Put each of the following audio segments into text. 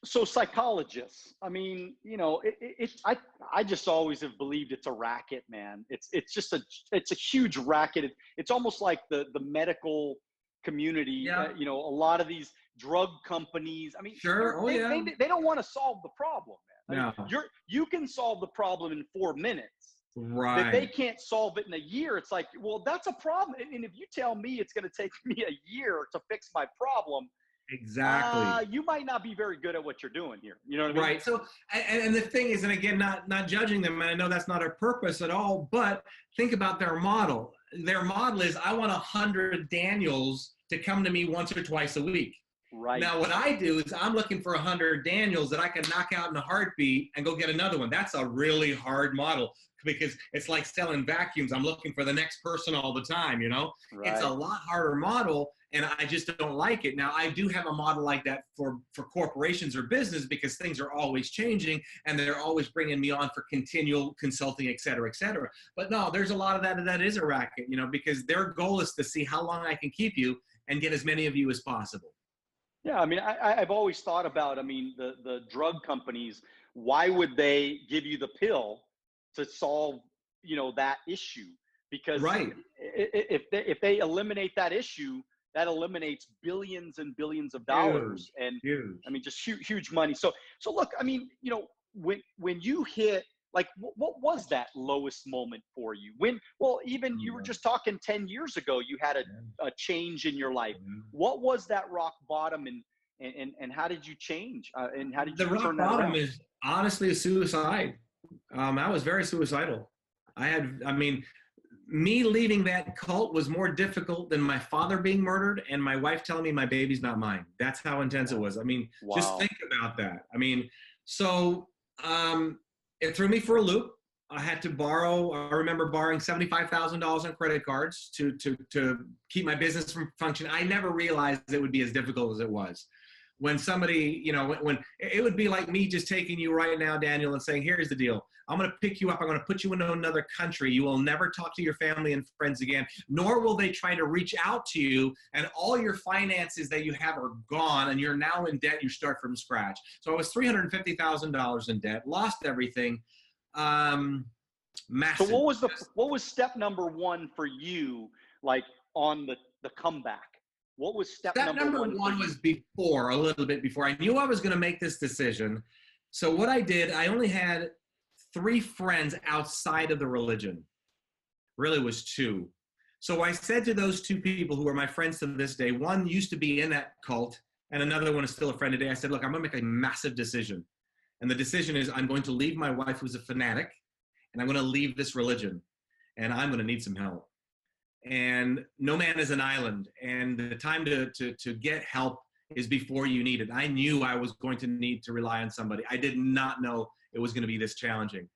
So psychologists, I mean, I just always have believed it's a racket, man. It's a huge racket. It's almost like the medical community. Yeah, A lot of these drug companies. I mean, sure. Oh yeah. they don't want to solve the problem, man. I mean, No. you can solve the problem in 4 minutes. That they Right. can't solve it in a year. It's like, well, that's a problem. And if you tell me it's going to take me a year to fix my problem, Exactly. you might not be very good at what you're doing here. You know what I mean? Right. So, and the thing is, and again, not judging them, and I know that's not our purpose at all, but think about their model. Their model is, I want 100 Daniels to come to me once or twice a week. Right. Now, what I do is I'm looking for 100 Daniels that I can knock out in a heartbeat and go get another one. That's a really hard model because it's like selling vacuums. I'm looking for the next person all the time, you know? Right. It's a lot harder model, and I just don't like it. Now, I do have a model like that for corporations or business because things are always changing and they're always bringing me on for continual consulting, et cetera, et cetera. But no, there's a lot of that is a racket, you know, because their goal is to see how long I can keep you and get as many of you as possible. Yeah. I mean, I've always thought about, I mean, the drug companies, why would they give you the pill to solve, that issue? Because Right. if they eliminate that issue, that eliminates billions and billions of Huge, dollars. And huge. I mean, just huge money. So look, I mean, when you hit, like, what was that lowest moment for you? Well, even you were just talking 10 years ago, you had a change in your life. What was that rock bottom, and how did you change? And how did The you rock turn that bottom around? is honestly a suicide. I was very suicidal. I mean, me leaving that cult was more difficult than my father being murdered and my wife telling me my baby's not mine. That's how intense it was. I mean, just Wow. think about that. I mean, so it threw me for a loop. I had to borrow. I remember borrowing $75,000 on credit cards to keep my business from functioning. I never realized it would be as difficult as it was. When somebody, when it would be like me just taking you right now, Daniel, and saying, here's the deal. I'm going to pick you up. I'm going to put you into another country. You will never talk to your family and friends again, nor will they try to reach out to you. And all your finances that you have are gone, and you're now in debt. You start from scratch. So I was $350,000 in debt, lost everything. Massive. So what was step number one for you, like, on the comeback? What was step Number one for one you? was before, a little bit before. I knew I was going to make this decision. So what I did, I only had 3 friends outside of the religion. Really was 2. So I said to those 2 people who are my friends to this day, one used to be in that cult and another one is still a friend today. I said, look, I'm going to make a massive decision. And the decision is I'm going to leave my wife who's a fanatic, and I'm going to leave this religion, and I'm going to need some help. And no man is an island, and the time to get help is before you need it. I knew I was going to need to rely on somebody. I did not know it was going to be this challenging.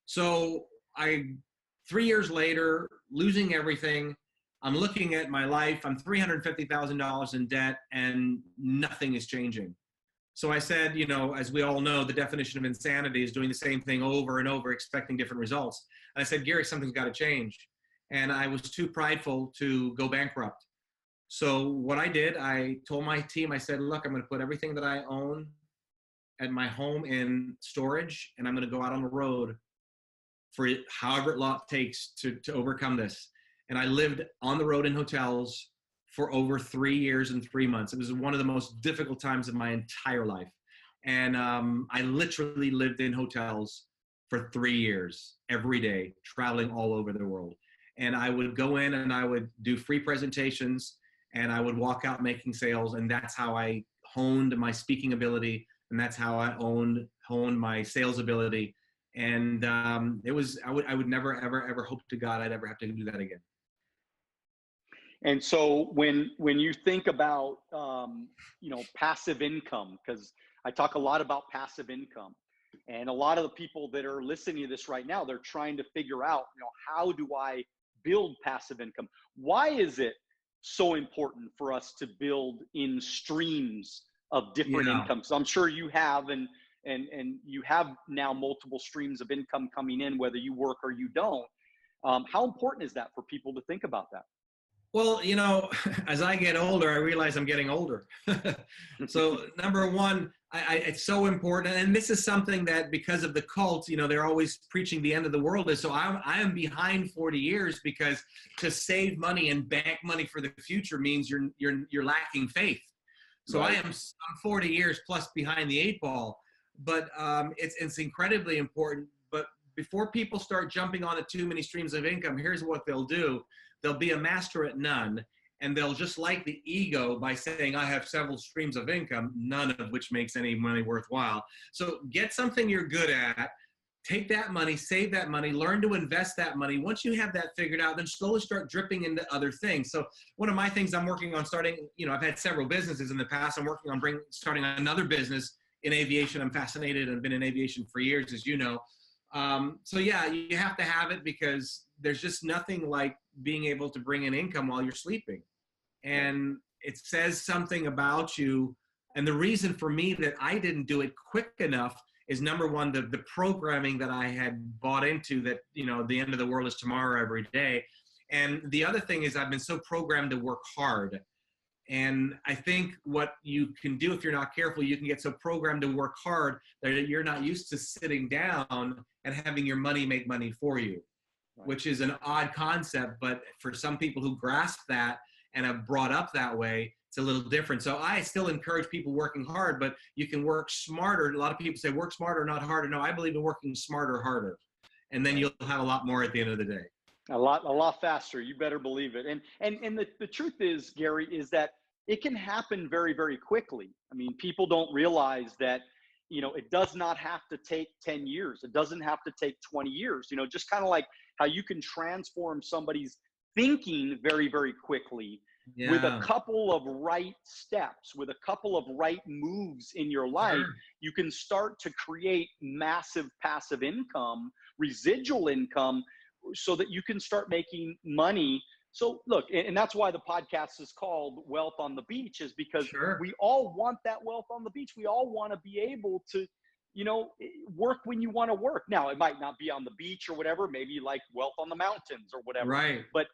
So 3 years later, losing everything, I'm looking at my life. I'm $350,000 in debt, and nothing is changing. So I said, as we all know, the definition of insanity is doing the same thing over and over, expecting different results. And I said, Gary, something's got to change. And I was too prideful to go bankrupt. So what I did, I told my team, I said, look, I'm going to put everything that I own at my home in storage, and I'm going to go out on the road for however long it takes to overcome this. And I lived on the road in hotels for over 3 years and 3 months. It was one of the most difficult times of my entire life. And I literally lived in hotels for 3 years, every day, traveling all over the world. And I would go in and I would do free presentations, and I would walk out making sales. And that's how I honed my speaking ability. And that's how I honed my sales ability. And I would never, ever, ever hope to God I'd ever have to do that again. And so when you think about, passive income, because I talk a lot about passive income, and a lot of the people that are listening to this right now, they're trying to figure out, how do I build passive income? Why is it so important for us to build in streams of different incomes? So I'm sure you have, and you have now multiple streams of income coming in, whether you work or you don't. How important is that for people to think about that? Well, as I get older, I realize I'm getting older. So number one, it's so important. And this is something that because of the cult, they're always preaching the end of the world is. So I am behind 40 years because to save money and bank money for the future means you're lacking faith. So Right. I'm 40 years plus behind the 8 ball, but it's incredibly important. But before people start jumping onto too many streams of income, here's what they'll do. They'll be a master at none, and they'll just like the ego by saying, I have several streams of income, none of which makes any money worthwhile. So get something you're good at, take that money, save that money, learn to invest that money. Once you have that figured out, then slowly start dripping into other things. So one of my things I'm working on starting, I've had several businesses in the past. I'm working on starting another business in aviation. I'm fascinated and been in aviation for years, as you know. So yeah, you have to have it because there's just nothing like being able to bring in income while you're sleeping. And it says something about you. And the reason for me that I didn't do it quick enough is number one, the programming that I had bought into that, the end of the world is tomorrow every day. And the other thing is I've been so programmed to work hard. And I think what you can do if you're not careful, you can get so programmed to work hard that you're not used to sitting down and having your money make money for you, Right. which is an odd concept. But for some people who grasp that and have brought up that way, it's a little different. So I still encourage people working hard, but you can work smarter. A lot of people say work smarter, not harder. No, I believe in working smarter, harder. And then you'll have a lot more at the end of the day. A lot faster. You better believe it. And the truth is, Gary, is that it can happen very, very quickly. I mean, people don't realize that, it does not have to take 10 years. It doesn't have to take 20 years, just kind of like how you can transform somebody's thinking very, very quickly with a couple of right steps, with a couple of right moves in your life. Sure. You can start to create massive passive income, residual income, so that you can start making money. So look, and that's why the podcast is called Wealth on the Beach, is because Sure. we all want that wealth on the beach. We all want to be able to, work when you want to work. Now, it might not be on the beach or whatever, maybe like wealth on the mountains or whatever. Right. But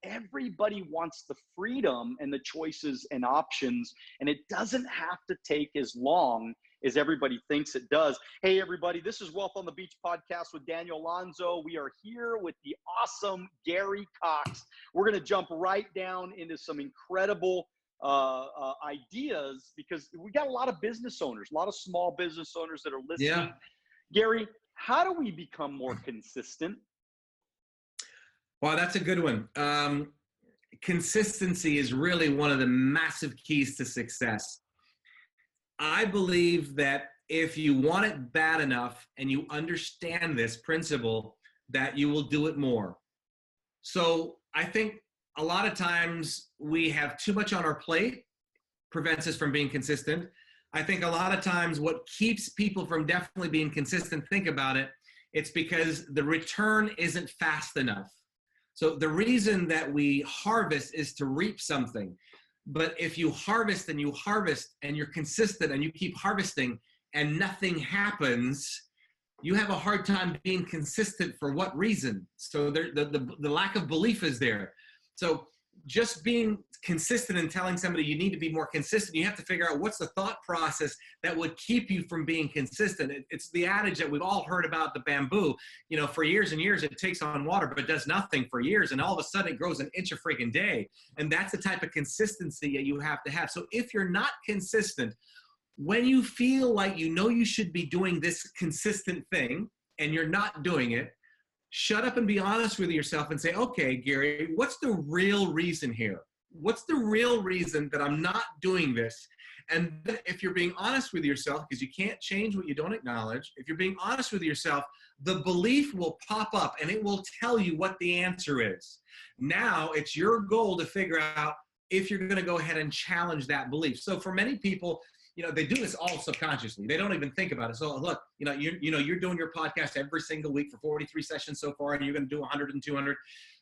everybody wants the freedom and the choices and options, and it doesn't have to take as long as everybody thinks it does. Hey, everybody, this is Wealth on the Beach podcast with Daniel Alonzo. We are here with the awesome Gary Coxe. We're going to jump right down into some incredible ideas because we got a lot of business owners, a lot of small business owners that are listening. Yeah. Gary, how do we become more consistent? Wow, that's a good one. Consistency is really one of the massive keys to success. I believe that if you want it bad enough and you understand this principle, that you will do it more. So I think a lot of times we have too much on our plate, prevents us from being consistent. I think a lot of times what keeps people from definitely being consistent, think about it, it's because the return isn't fast enough. So the reason that we harvest is to reap something. But if you harvest and you're consistent and you keep harvesting and nothing happens, you have a hard time being consistent. For what reason? So the lack of belief is there. So just being consistent and telling somebody you need to be more consistent, you have to figure out what's the thought process that would keep you from being consistent. It's the adage that we've all heard about the bamboo. For years and years, it takes on water, but it does nothing for years. And all of a sudden it grows an inch a freaking day. And that's the type of consistency that you have to have. So if you're not consistent, when you feel like you should be doing this consistent thing and you're not doing it, shut up and be honest with yourself and say, okay, Gary, what's the real reason here? What's the real reason that I'm not doing this? And if you're being honest with yourself, because you can't change what you don't acknowledge, if you're being honest with yourself, the belief will pop up and it will tell you what the answer is. Now it's your goal to figure out if you're going to go ahead and challenge that belief. So for many people, they do this all subconsciously. They don't even think about it. So look, you're doing your podcast every single week for 43 sessions so far, and you're going to do 100 and 200.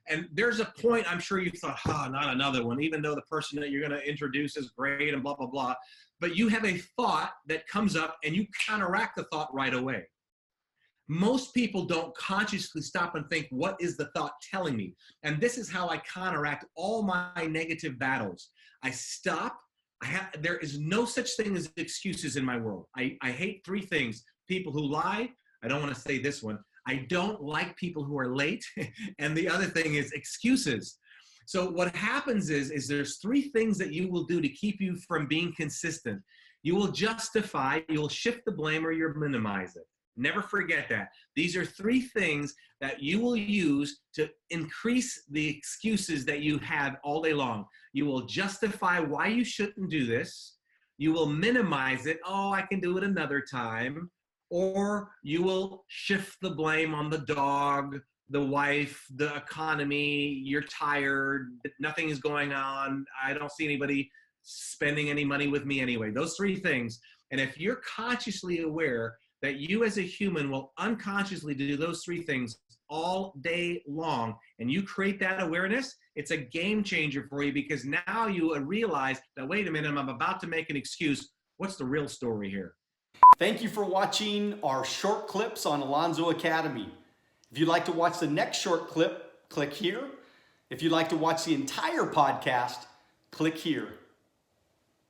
And there's a point I'm sure you thought, not another one, even though the person that you're going to introduce is great and blah, blah, blah. But you have a thought that comes up and you counteract the thought right away. Most people don't consciously stop and think, what is the thought telling me? And this is how I counteract all my negative battles. I stop. There is no such thing as excuses in my world. I hate three things: people who lie. I don't want to say this one. I don't like people who are late. And the other thing is excuses. So what happens is there's three things that you will do to keep you from being consistent. You will justify, you'll shift the blame, or you'll minimize it. Never forget that. These are three things that you will use to increase the excuses that you have all day long. You will justify why you shouldn't do this. You will minimize it. Oh, I can do it another time. Or you will shift the blame on the dog, the wife, the economy. You're tired. Nothing is going on. I don't see anybody spending any money with me anyway. Those three things. And if you're consciously aware that you as a human will unconsciously do those three things all day long, and you create that awareness, it's a game changer for you, because now you realize that, wait a minute, I'm about to make an excuse. What's the real story here? Thank you for watching our short clips on Alonzo Academy. If you'd like to watch the next short clip, click here. If you'd like to watch the entire podcast, click here.